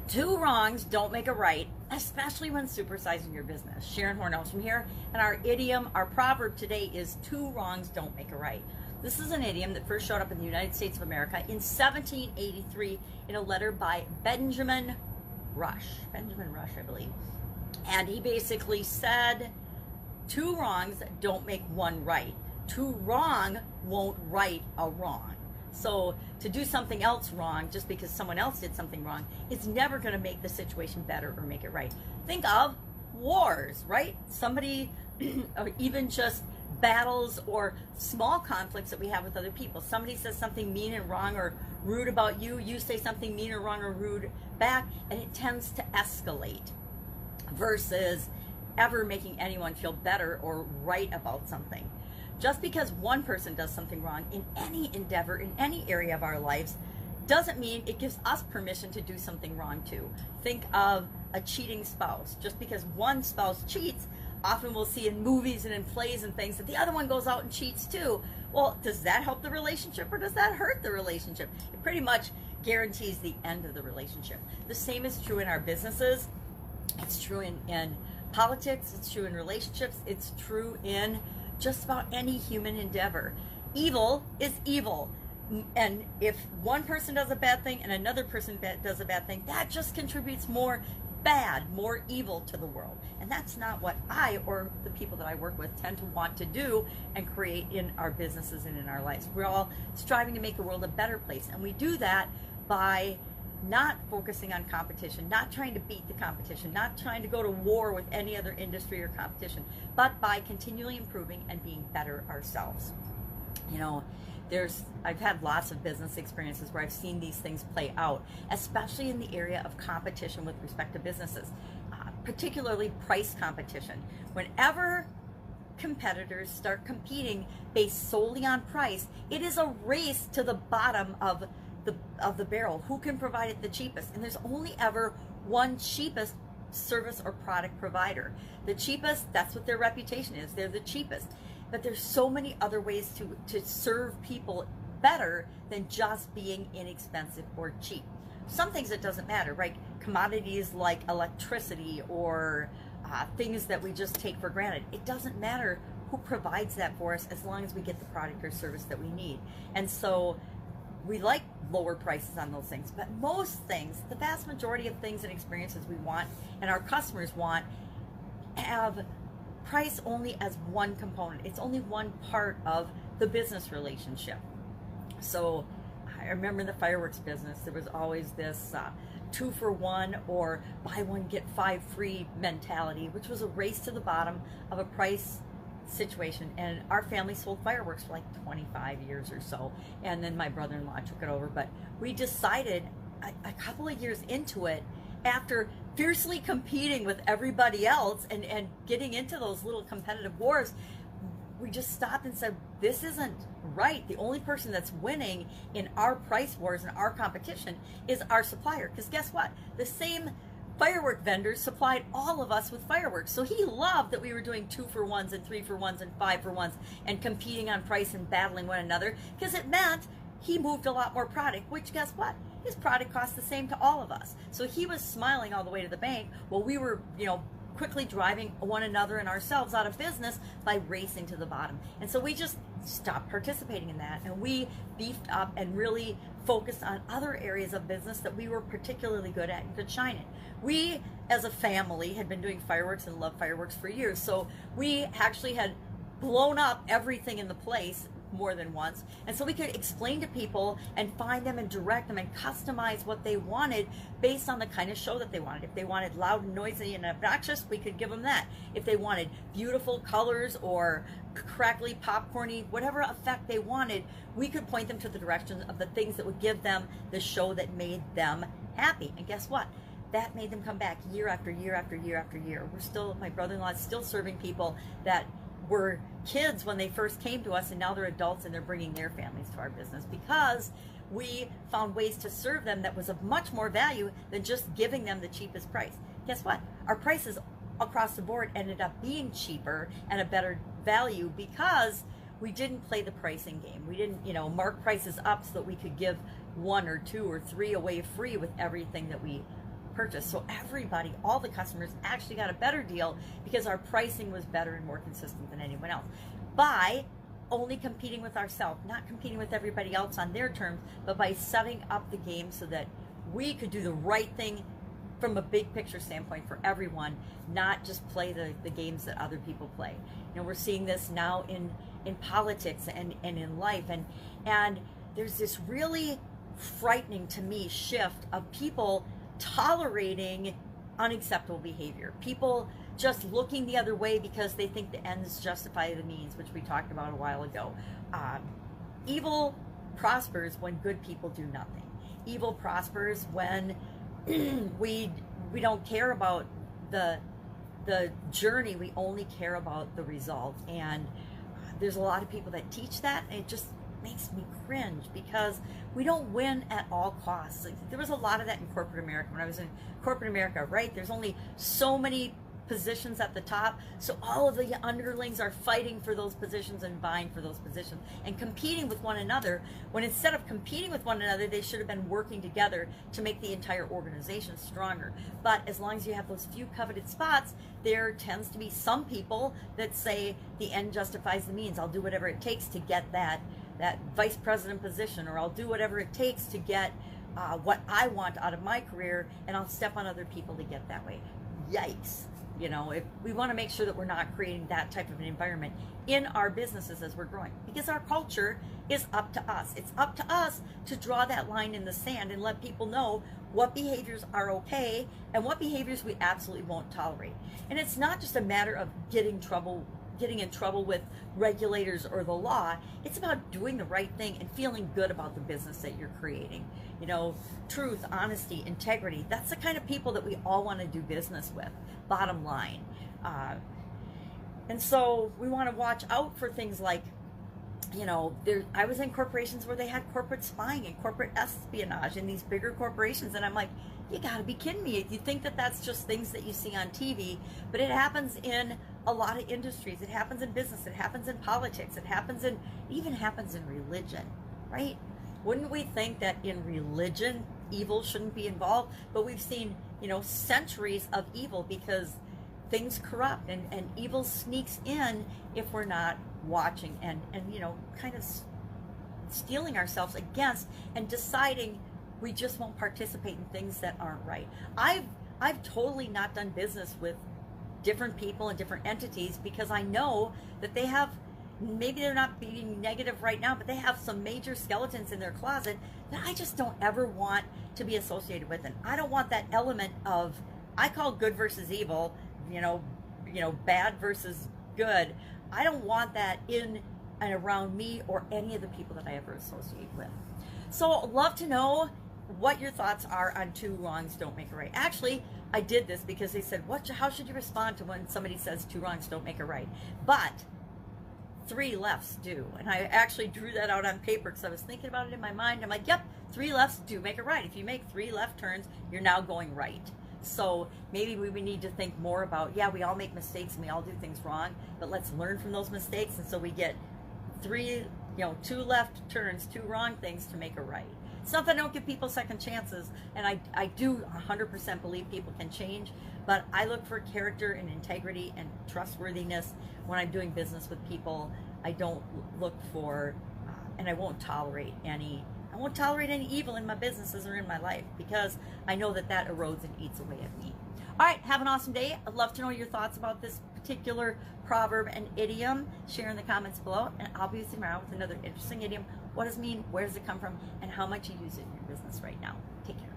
Two wrongs don't make a right, especially when supersizing your business. Sharon Horne-Ellstrom here, and our idiom, our proverb today is two wrongs don't make a right. This is an idiom that first showed up in the United States of America in 1783 in a letter by Benjamin Rush, I believe. And he basically said, two wrongs don't make one right. Two wrong won't right a wrong. So to do something else wrong just because someone else did something wrong, it's never going to make the situation better or make it right. Think of wars, right? Somebody, or even just battles or small conflicts that we have with other people. Somebody says something mean and wrong or rude about you, you say something mean or wrong or rude back, and it tends to escalate versus ever making anyone feel better or right about something. Just because one person does something wrong in any endeavor, in any area of our lives, doesn't mean it gives us permission to do something wrong too. Think of a cheating spouse. Just because one spouse cheats, often we'll see in movies and in plays and things that the other one goes out and cheats too. Well, does that help the relationship or does that hurt the relationship? It pretty much guarantees the end of the relationship. The same is true in our businesses. It's true in politics. It's true in relationships. It's true in just about any human endeavor. Evil is evil. And if one person does a bad thing and another person does a bad thing, that just contributes more bad, more evil to the world. And that's not what I or the people that I work with tend to want to do and create in our businesses and in our lives. We're all striving to make the world a better place. And we do that by not focusing on competition, not trying to beat the competition, not trying to go to war with any other industry or competition, but by continually improving and being better ourselves. You know, I've had lots of business experiences where I've seen these things play out, especially in the area of competition with respect to businesses, particularly price competition. Whenever competitors start competing based solely on price, it is a race to the bottom of the barrel. Who can provide it the cheapest? And there's only ever one cheapest service or product provider. The cheapest, that's what their reputation is. They're the cheapest. But there's so many other ways to serve people better than just being inexpensive or cheap. Some things it doesn't matter, right? Commodities like electricity or things that we just take for granted. It doesn't matter who provides that for us as long as we get the product or service that we need. And so we like lower prices on those things, but most things, the vast majority of things and experiences we want and our customers want have price only as one component. It's only one part of the business relationship. So I remember in the fireworks business, there was always this 2-for-1 or buy one get 5 free mentality, which was a race to the bottom of a price situation. And our family sold fireworks for like 25 years or so, and then my brother-in-law took it over. But we decided a couple of years into it, after fiercely competing with everybody else and getting into those little competitive wars, we just stopped and said, this isn't right. The only person that's winning in our price wars and our competition is our supplier. Because guess what? The same firework vendors supplied all of us with fireworks. So he loved that we were doing 2-for-1s and 3-for-1s and 5-for-1s and competing on price and battling one another, because it meant he moved a lot more product, which guess what? His product cost the same to all of us. So he was smiling all the way to the bank while we were, quickly driving one another and ourselves out of business by racing to the bottom. And so we just stopped participating in that, and we beefed up and really focused on other areas of business that we were particularly good at and could shine in. We, as a family, had been doing fireworks and loved fireworks for years, so we actually had blown up everything in the place more than once, and so we could explain to people and find them and direct them and customize what they wanted based on the kind of show that they wanted. If they wanted loud and noisy and obnoxious, we could give them that. If they wanted beautiful colors or crackly, popcorny, whatever effect they wanted, we could point them to the direction of the things that would give them the show that made them happy. And guess what? That made them come back year after year after year after year. My brother-in-law is still serving people that were kids when they first came to us, and now they're adults and they're bringing their families to our business because we found ways to serve them that was of much more value than just giving them the cheapest price. Guess what? Our prices across the board ended up being cheaper and a better value because we didn't play the pricing game. We didn't, mark prices up so that we could give 1 or 2 or 3 away free with everything that we purchase. So everybody, all the customers actually got a better deal because our pricing was better and more consistent than anyone else. By only competing with ourselves, not competing with everybody else on their terms, but by setting up the game so that we could do the right thing from a big picture standpoint for everyone, not just play the games that other people play. You know, we're seeing this now in politics and in life, and there's this really frightening to me shift of people tolerating unacceptable behavior. People just looking the other way because they think the ends justify the means, which we talked about a while ago. Evil prospers when good people do nothing. Evil prospers when we don't care about the journey, we only care about the result. And there's a lot of people that teach that, and it just makes me cringe because we don't win at all costs. Like, there was a lot of that in corporate America. When I was in corporate America, right, there's only so many positions at the top, so all of the underlings are fighting for those positions and vying for those positions and competing with one another, when instead of competing with one another, they should have been working together to make the entire organization stronger. But as long as you have those few coveted spots, there tends to be some people that say the end justifies the means. I'll do whatever it takes to get that vice president position, or I'll do whatever it takes to get what I want out of my career, and I'll step on other people to get that way. Yikes. You know, if we want to make sure that we're not creating that type of an environment in our businesses as we're growing, because our culture is up to us. It's up to us to draw that line in the sand and let people know what behaviors are okay and what behaviors we absolutely won't tolerate. And it's not just a matter of getting in trouble with regulators or the law. It's about doing the right thing and feeling good about the business that you're creating. You know, truth, honesty, integrity, that's the kind of people that we all want to do business with, bottom line. And so we want to watch out for things like, you know, I was in corporations where they had corporate spying and corporate espionage in these bigger corporations, and I'm like, you gotta be kidding me. You think that that's just things that you see on TV, but it happens in a lot of industries. It happens in business, it happens in politics, it even happens in religion, right? Wouldn't we think that in religion, evil shouldn't be involved? But we've seen, you know, centuries of evil because things corrupt and evil sneaks in if we're not watching and you know, kind of steeling ourselves against and deciding we just won't participate in things that aren't right. I've totally not done business with different people and different entities because I know that they have, maybe they're not being negative right now, but they have some major skeletons in their closet that I just don't ever want to be associated with. And I don't want that element of, I call good versus evil, you know, bad versus good. I don't want that in and around me or any of the people that I ever associate with. So I'd love to know what your thoughts are on two wrongs don't make a right. Actually, I did this because they said, how should you respond to when somebody says two wrongs don't make a right? But three lefts do. And I actually drew that out on paper because I was thinking about it in my mind. I'm like, yep, three lefts do make a right. If you make three left turns, you're now going right. So maybe we need to think more about, yeah, we all make mistakes and we all do things wrong, but let's learn from those mistakes. And so we get two left turns, two wrong things to make a right. It's not that I don't give people second chances, and I do 100% believe people can change, but I look for character and integrity and trustworthiness when I'm doing business with people. I don't look for, and I won't tolerate any evil in my businesses or in my life, because I know that erodes and eats away at me. All right, have an awesome day. I'd love to know your thoughts about this particular proverb and idiom. Share in the comments below, and I'll be around with another interesting idiom. What does it mean? Where does it come from? And how much you use it in your business right now. Take care.